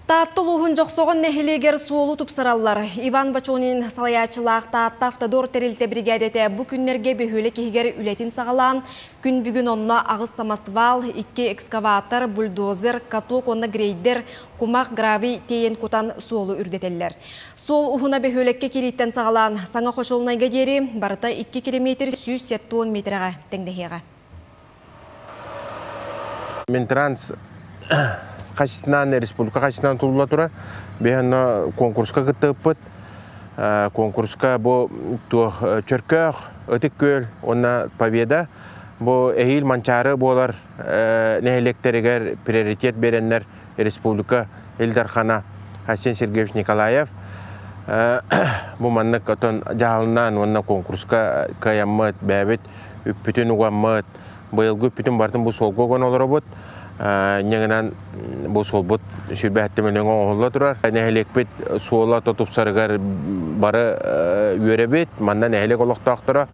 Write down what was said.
Тааттылуғын жоқсоғын нәхілегер суолу тұпсыралар. Иван Бачонин салаячылақ таатта автодор терилте бригадеті бұ күннерге бөхөлі кегер үлетін сағалан, күн бүгін онына ағыз самасвал, 2 экскаватор, бульдозер, катук, онна грейдер, кумақ грави тейен кутан суолу үрдетелер. Суол ұхына бөхөлекке кереттен сағалан саңа қошолынайға дері барыта 2 километр 170 метрға тәңдехеға. Минтранс Качественно республика качественно тулла тура. Бехана конкурска кытыппыт. Конкурска бу то чөркөк, өтүккөл, онна победа. Бу эйил манчары болар нехелектерегер приоритет береннер республика Эльдархана Хасен Сергеевич Николаев. Бу маннык отон жаалынан онна конкурска каяммыт, бәбит, үппүтүн угаммыт. Быйылгы үппүтүн бартын бу солго гон олоробут. Неңінен бұл солбыт сүрбәттімінің оғылы тұрар. Нәхелекпет суола тұтып сарығар бары өребет, маннан нәхелек олықтақтыра.